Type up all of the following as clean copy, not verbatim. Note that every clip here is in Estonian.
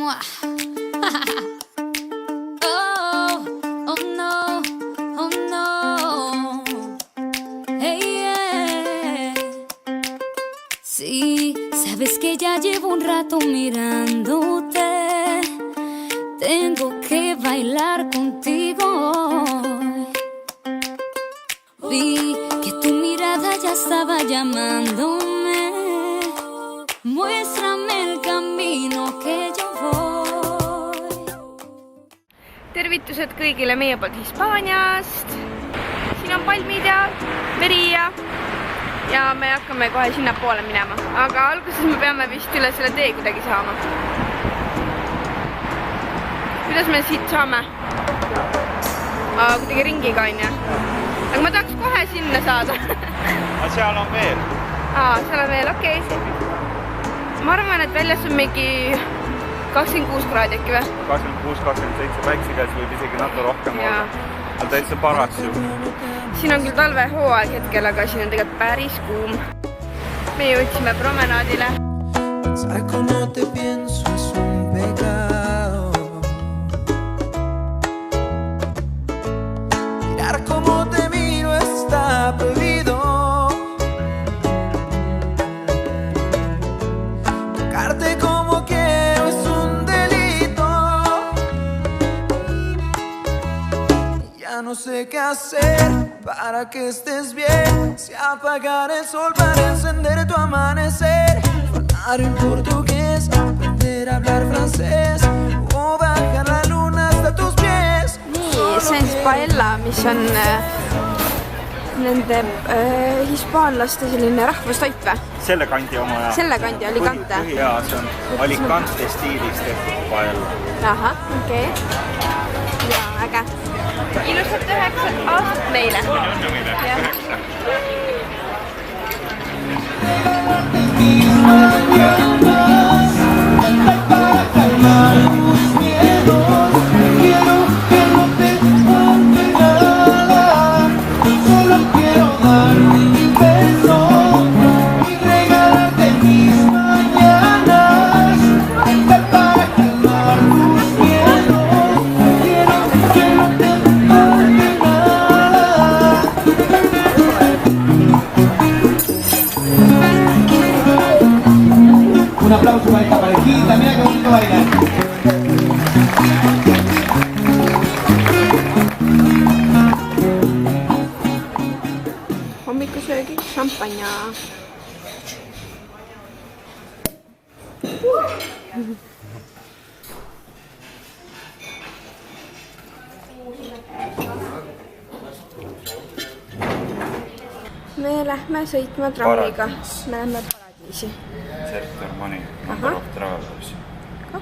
moi. Oh, oh no, oh no. Hey, yeah. Sí, sabes que ya llevo un rato mirándote. Tengo que bailar contigo hoy. Vi que tu mirada ya estaba llamándome. Muéstrame el camino que yo voy. Tervitused kõigile meie poolt Hispaaniast. Siin on palmid ja veri ja me hakkame kohe sinna poole minema. Aga alguses me peame vist üle selle tee kuidagi saama. Kuidas me siit saame? Kuidagi ringiga on ja. Aga ma tahaks kohe sinna saada. Aga seal on veel. Seal on veel, okei. Ma arvan, et väljas on mingi 26 kraadi äkki või? 26-27 päikse käes võib isegi natuke rohkem olla. On täitsa paras ju. Siin on küll talvehooaeg hetkel, aga siin on tegelikult päris kuum. Me jõudsime promenaadile. No sé qué hacer para que estés bien. Si apagar el sol para encender tu amanecer. Hablar en portugués, aprender a hablar francés. O bajar la luna hasta tus pies. Nii, see on siis paella, mis on nende hispaanlaste selline rahvustoit või? Selle kandi oma ja. Selle kandi, Alicante. Jaa, see on Alicante stiilis tehtud paella. Aha, okei. Jaa, äge. Ilusat 9 aastat meile. Õnne meile, 9. Un aplauso para esta parejita, mira qué bonito bailar. Hommikusöögi šampanja. Me lähme sõitma trammiga. Me lähme Paradiisi. Sector Money, number of travelers. 2.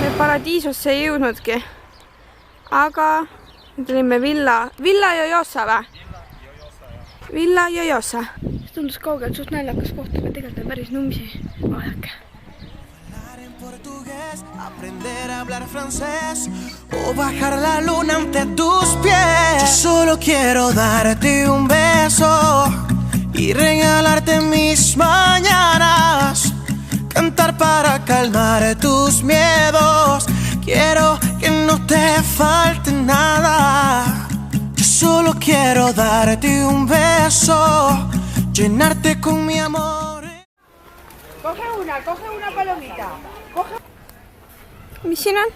Me Paradiisosse ei jõudnudki. Aga me tulime Villa Jojosa või? Villa Jojosa. See tundus kaugelt suht naljakas koht, aga tegelikult on päris numsi. Vaadake. Aprender a hablar francés o bajar la luna ante tus pies. Yo solo quiero darte un beso y regalarte mis mañanas. Cantar para calmar tus miedos. Quiero que no te falte nada. Yo solo quiero darte un beso, llenarte con mi amor. Coge una palomita. Mis siin on?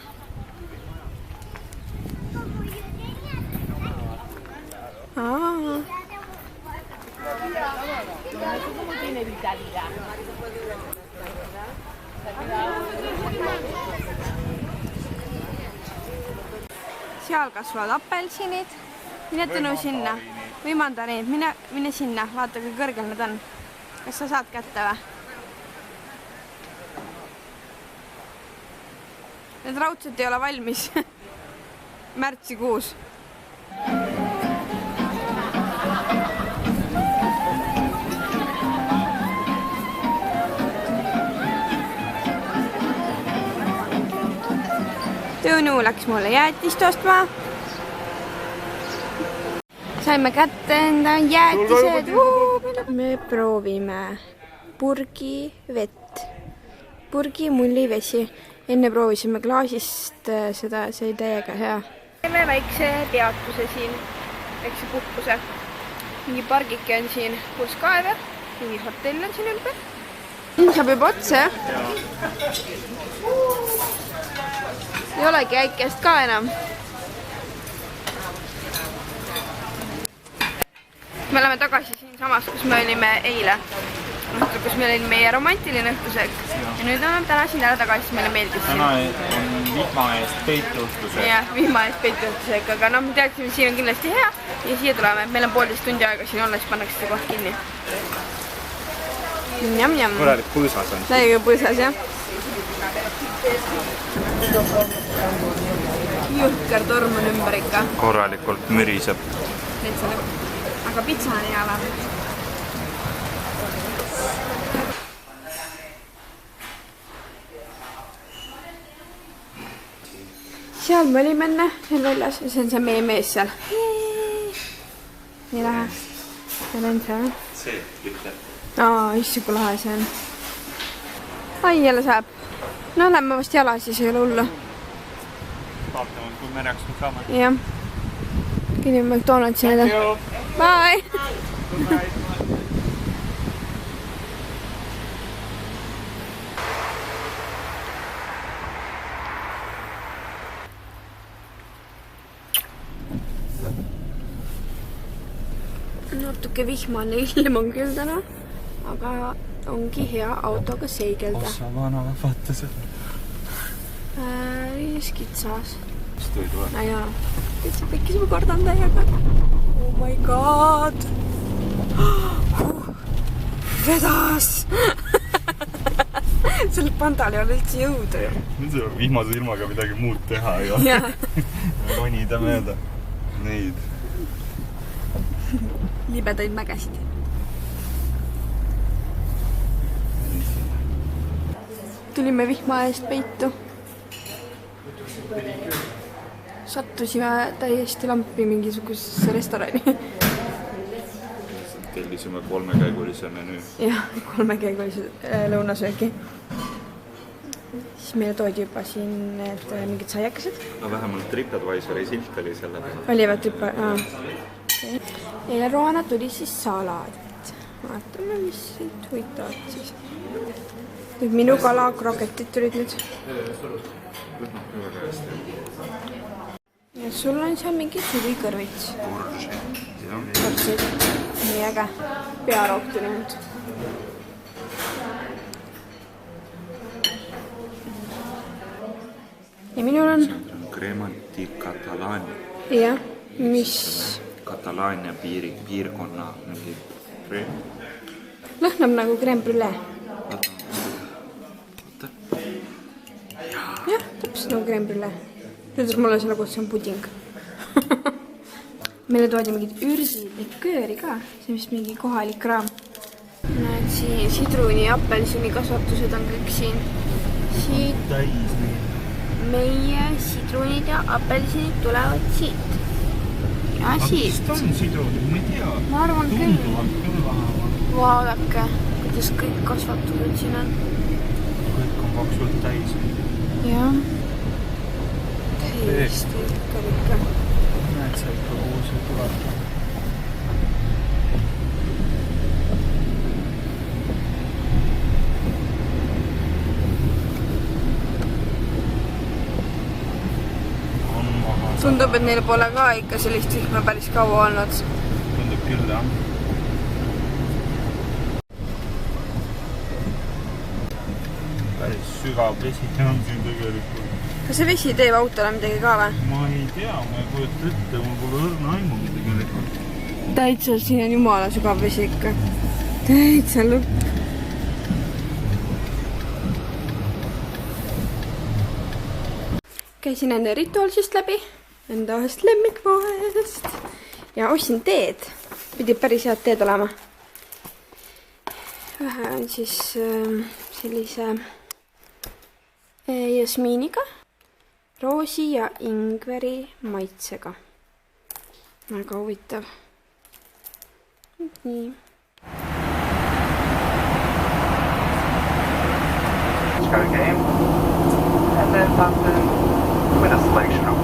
Seal kasvavad apelsinid. Mine Tõnu sinna. Või mandariinid. Mine sinna. Vaata, kui kõrgel need on. Kas sa saad kätte või? Need raudselt ei ole valmis. Märtsikuus. Tõnu läks mulle jäätist ostma. Saime kätte enda jäätised. Me proovime purgi vett. Purgi mullivesi. Enne proovisime klaasist seda, see oli täiega hea. Teeme väikse peatuse siin, väikse puhkuse. Mingi pargike on siin, kus kaeve, mingi hotell on siin ümber. Siin saab juba otsa, jah? Ei olegi äikest ka enam. Me oleme tagasi siin samas, kus me olime eile. Kus meil oli meie romantiline õhtusöök. Ja nüüd oleme täna siin ära tagasi, meile meeldis siin. Täna on vihma eest peitu õhtusöök. Jah, vihma eest peitu õhtusöök, aga me teadsime, siin on kindlasti hea. Ja siia tuleme, meil on 1,5 tundi aega siin olla, siis pannakse see koht kinni. Njam-njam. Korralik põõsas on. Täiega põõsas, jah. Jõhker torm on ümber ikka. Korralikult müriseb. Aga pitsa on hea läbi. Seal me olime enne veel väljas ja see on see meie mees seal. Nii lähe. Seal on see. See ütleb. Issi kui lahe see on. Ai, jälle saab. No lähme vast jala, siis ei ole hullu. Vaatame, kui mereks nüüd saame. Jah. Käime McDonaldsi näida. Bye! Natuke vihmane ilm on küll täna, aga ongi hea autoga seigelda. Ossa vana, vaata seda. Skitsas. Mis toidu on? Jaa, tekkis ma kordan täiega. Oh my god! Vedas! Sellel pandal ei ole üldse jõudu ju. Nüüd saab vihmase ilmaga midagi muud teha ju. Ronida mööda neid. Libedaid mägesid. Tulime vihma eest peitu. Sattusime täiesti lampi mingisugusesse restorani. Tellisime 3-käigulise menüü. Jah, 3-käigulise lõunasöögi. Siis meile toodi juba siin need mingid saiakesed. No vähemalt TripAdvisori silt oli selle peale. Olivad tüpa, Eleroana tuli siis salaat. Vaatame, mis siit huvitavad siis. Nüüd minu kala kroketid tulid nüüd. Ja sul on seal mingi suvikõrvits. Korsid. Nii äge. Pearoog tuli nüüd. Ja minul on... Cremanti Catalaania. Jah, mis... Catalaania piirkonna mingi kreem. Lõhnab nagu crème brûlée. Jah, täpselt nagu crème brûlée. Ütles mulle selle kohta, see on puding. Meile toodi mingid ürsilikkööri ka. See vist mingi kohalik kraam. Näed siin sidruni ja apelsini kasvatused on kõik siin. Siit meie sidrunid ja apelsinid tulevad siit. Ja siit. Mis on sidrunid? Ma ei tea. Ma arvan küll. Tunduvalt küll vähemalt. Vaadake, kuidas kõik kasvatused siin on. Kõik on paksult täis. Jah. Täiesti ikka. Näed sa ikka kuhu see tuleb. Tundub, et neil pole ka ikka sellist vihma päris kaua olnud. Tundub küll, jah. Päris sügav vesi on siin tegelikult. Kas see vesi teeb autole midagi ka või? Ma ei tea, ma ei kujuta ette, mul pole õrna aimugi tegelikult. Täitsa, siin on jumala sügav vesi ikka. Täitsa lõpp. Käisin enne rituaalsist läbi, enda ühest lemmikpoest ja ostsin teed. Pidi päris head teed olema. Vähe on siis sellise jasmiiniga, roosi ja ingveri maitsega. Väga huvitav. Nii. postcode game, and then button with a selection of